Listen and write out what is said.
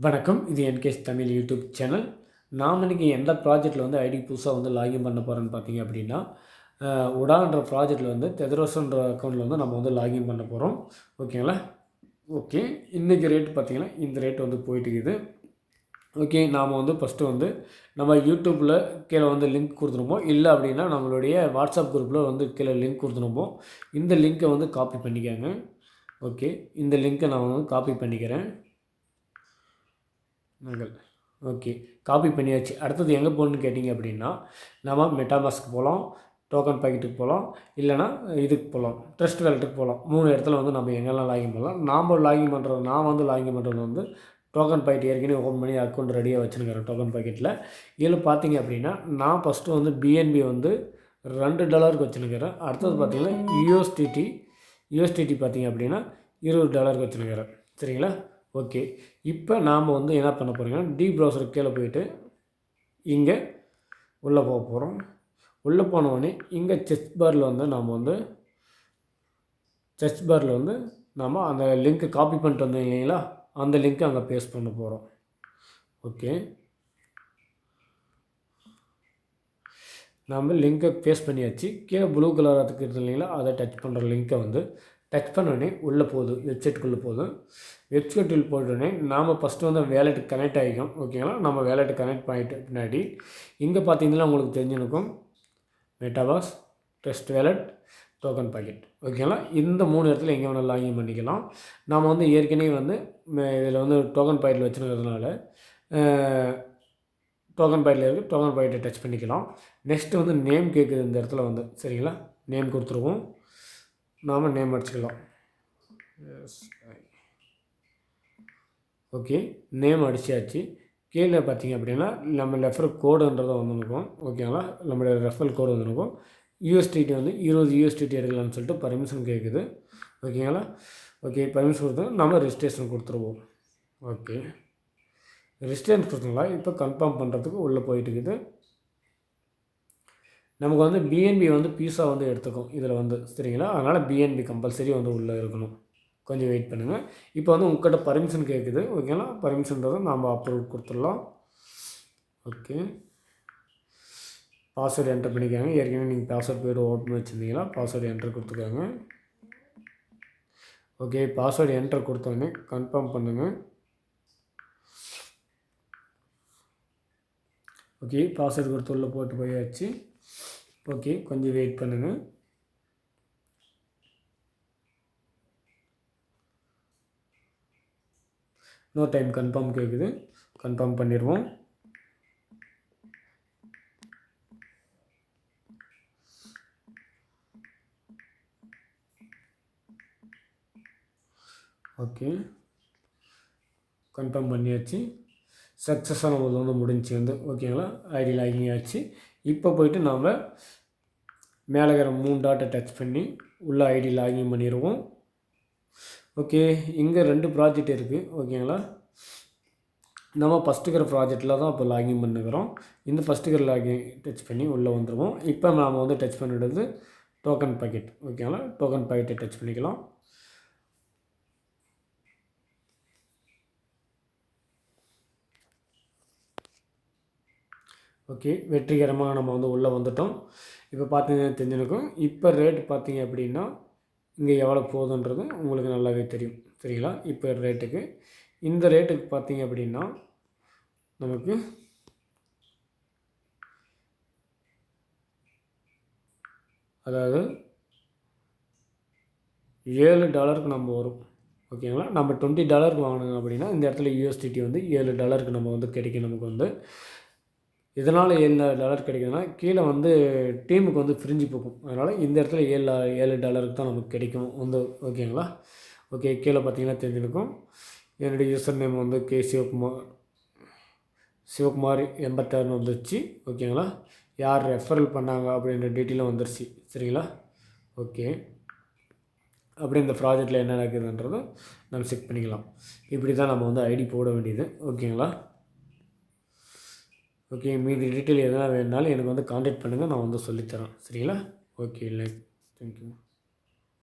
வணக்கம். இது என்கேஎஸ் Tamil YouTube channel. நாம் இன்றைக்கி எந்த ப்ராஜெக்ட்டில் வந்து ஐடி புதுசாக வந்து லாகின் பண்ண போகிறோன்னு பார்த்தீங்க அப்படின்னா, உடான்ற ப்ராஜெக்ட்டில் வந்து தெதரோஸ்ன்ற அக்கௌண்ட்டில் வந்து நம்ம வந்து லாகின் பண்ண போகிறோம். ஓகேங்களா? ஓகே. இன்றைக்கி ரேட் பார்த்திங்கன்னா இந்த ரேட் வந்து போயிட்டுருக்குது. ஓகே. நாம் வந்து ஃபஸ்ட்டு வந்து நம்ம யூடியூப்பில் கீழே வந்து லிங்க் கொடுத்துருப்போம். இல்லை அப்படின்னா நம்மளுடைய வாட்ஸ்அப் குரூப்பில் வந்து கீழே லிங்க் கொடுத்துருப்போம். இந்த லிங்க்கை வந்து காப்பி பண்ணிக்கோங்க. ஓகே. இந்த லிங்க்கை நான் வந்து காப்பி பண்ணிக்கிறேன். நகல். ஓகே. காப்பி பண்ணியாச்சு. அடுத்தது எங்கே போகணுன்னு கேட்டிங்க அப்படின்னா, நம்ம மெட்டாமாஸ்க்கு போகலாம், டோக்கன் பாக்கெட்டுக்கு போகலாம், இல்லைனா இதுக்கு போகலாம், ட்ரஸ்ட் வேலெட்டுக்கு போகலாம். 3 இடத்துல வந்து நம்ம எங்கெல்லாம் லாகின் பண்ணலாம். நான் வந்து லாகின் பண்ணுறது வந்து டோக்கன் பாக்கெட் ஏற்கனவே ஓப்பன் பண்ணி அக்கௌண்ட் ரெடியாக வச்சுருக்கிறேன் டோக்கன் பாக்கெட்டில். இதில் பார்த்தீங்க அப்படின்னா, நான் ஃபஸ்ட்டு வந்து பிஎன்பி வந்து $2 வச்சுருக்கிறேன். அடுத்தது பார்த்தீங்கன்னா யூஎஸ்டிடி பார்த்தீங்க அப்படின்னா $20 வச்சுருக்கிறேன். சரிங்களா? ஓகே. இப்போ நாம் வந்து என்ன பண்ண போகிறோங்கன்னா, ப்ரௌசருக்கு கீழே போய்ட்டு இங்கே உள்ளே போகிறோம். உள்ளே போனோடனே இங்கே சர்ச் பாரில் வந்து நாம் அந்த லிங்க்கை காப்பி பண்ணிட்டு வந்தோம் இல்லைங்களா, அந்த லிங்க்கை அங்கே பேஸ்ட் பண்ண போகிறோம். ஓகே. நம்ம லிங்க்கை பேஸ்ட் பண்ணியாச்சு. கீழே ப்ளூ கலர் அதுக்கு இருக்குது இல்லைங்களா, அதை டச் பண்ணுற லிங்க்கை வந்து டச் பண்ணோடனே உள்ளே போகுது, வெப்சைட்டுக்குள்ளே போகுது. வெப்சைட்டில் போட்டோடனே நாம் ஃபஸ்ட்டு வந்து வேலெட்டுக்கு கனெக்ட் ஆகிக்கும். ஓகேங்களா? நம்ம வேலெட்டு கனெக்ட் பண்ணிட்டு பின்னாடி இங்கே பார்த்தீங்கன்னா உங்களுக்கு தெரிஞ்சிருக்கும் MetaMask, Trust Wallet, Token Pocket. ஓகேங்களா? இந்த 3 இடத்துல எங்கே வேணாலும் லாகின் பண்ணிக்கலாம். நாம் வந்து ஏற்கனவே வந்து இதில் வந்து டோக்கன் பாக்கெட்டில் வச்சுருக்கிறதுனால டோக்கன் பாக்கெட்டில் இருக்குது, டோக்கன் பாக்கெட்டை டச் பண்ணிக்கலாம். நெக்ஸ்ட்டு வந்து நேம் கேட்குது இந்த இடத்துல வந்து. சரிங்களா? நேம் கொடுத்துருவோம். நாம் நேம் அடிச்சுக்கலாம். ஓகே. நேம் அடித்தாச்சு. கீழே பார்த்தீங்க அப்படின்னா நம்ம ரெஃபரல் கோடுன்றதை வந்துருக்கும். ஓகேங்களா? நம்மளுடைய ரெஃபரல் கோடு வந்துருக்கும். யூஎஸ்டிடி வந்து 20 யூஎஸ்டிடி எடுக்கலாம்னு சொல்லிட்டு பர்மிஷன் கேட்குது. ஓகேங்களா? ஓகே. பர்மிஷன் கொடுத்தா நம்ம ரெஜிஸ்ட்ரேஷன் கொடுத்துருவோம். ஓகே. ரெஜிஸ்ட்ரேஷன் கொடுத்துங்களா? இப்போ கன்ஃபார்ம் பண்ணுறதுக்கு உள்ளே போயிட்டு இருக்குது. நமக்கு வந்து பிஎன்பி வந்து பீஸா வந்து எடுத்துக்கும் இதில் வந்து. சரிங்களா? அதனால் பிஎன்பி கம்பல்சரி வந்து உள்ளே இருக்கணும். கொஞ்சம் வெயிட் பண்ணுங்கள். இப்போ வந்து உங்கள்கிட்ட பர்மிஷன் கேட்குது. ஓகேங்களா? பர்மிஷன்றதை நாம் அப்ரூவ் கொடுத்துடலாம். ஓகே. பாஸ்வேர்டு என்டர் பண்ணிக்கோங்க. ஏற்கனவே நீங்கள் பாஸ்வேர்டு போய்ட்டு ஓப்பன் வச்சுருந்தீங்களா, பாஸ்வேர்டு என்டர் கொடுத்துக்கோங்க. ஓகே. பாஸ்வேர்டு என்டர் கொடுத்தோடனே கன்ஃபார்ம் பண்ணுங்கள். ஓகே. பாஸ்வேர்டு கொடுத்து உள்ளே போட்டு போயாச்சு. ஓகே. கொஞ்சம் வெயிட் பண்ணுங்கள். நோ டைம் கன்ஃபார்ம் கேட்குது. கன்ஃபார்ம் பண்ணிடுவோம். ஓகே. கன்ஃபார்ம் பண்ணியாச்சு. சக்ஸஸாக நம்மளுக்கு வந்து முடிஞ்சு வந்து. ஓகேங்களா? ஐடி லாகின் ஆச்சு. இப்போ போய்ட்டு நாம் மேலே இருக்கிற 3 டாட்டை டச் பண்ணி உள்ள ஐடி லாகின் பண்ணிடுவோம். ஓகே. இங்கே 2 ப்ராஜெக்ட் இருக்குது. ஓகேங்களா? நம்ம ஃபஸ்ட்டுக்கிற ப்ராஜெக்டில் தான் இப்போ லாகின் பண்ணுக்கிறோம். இந்த ஃபஸ்ட்டுக்கிற லாகின் டச் பண்ணி உள்ளே வந்துடுவோம். இப்போ நாம் வந்து டச் பண்ணிடுறது டோக்கன் பாக்கெட். ஓகேங்களா? டோக்கன் பாக்கெட்டை டச் பண்ணிக்கலாம். ஓகே. வெற்றிகரமாக நம்ம வந்து உள்ளே வந்துட்டோம். இப்போ பார்த்தீங்கன்னா தெரிஞ்சிருக்கும். இப்போ ரேட்டு பார்த்தீங்க அப்படின்னா இங்கே எவ்வளோ போகுதுன்றது உங்களுக்கு நல்லாவே தெரியும். சரிங்களா? இப்போ ரேட்டுக்கு இந்த ரேட்டுக்கு பார்த்தீங்க அப்படின்னா நமக்கு அதாவது $7 நம்ம வரும். ஓகேங்களா? நம்ம $20 வாங்கினோம் அப்படின்னா இந்த இடத்துல யூஎஸ்டிடி வந்து $7 நம்ம வந்து கிடைக்கும். நமக்கு வந்து இதனால் $7 கிடைக்குதுன்னா கீழே வந்து டீமுக்கு வந்து பிரிஞ்சு போகும். அதனால் இந்த இடத்துல $7 தான் நமக்கு கிடைக்கும் வந்து. ஓகேங்களா? ஓகே. கீழே பார்த்தீங்கன்னா தெரிஞ்சிருக்கும். என்னுடைய யூசர் நேம் வந்து சிவகுமார் 86 வந்துருச்சு. ஓகேங்களா? யார் ரெஃபரல் பண்ணாங்க அப்படின்ற டீட்டெயிலும் வந்துருச்சு. சரிங்களா? ஓகே. அப்படி இந்த ப்ராஜெக்டில் என்ன நடக்குதுன்றதை நம்ம செக் பண்ணிக்கலாம். இப்படி தான் நம்ம வந்து ஐடி போட வேண்டியது. ஓகேங்களா? ஓகே. மீதி டீட்டெயில் எதனா வேணுனாலும் எனக்கு வந்து கான்டாக்ட் பண்ணுங்கள். நான் வந்து சொல்லித்தரேன். சரிங்களா? ஓகே. தேங்க்யூ.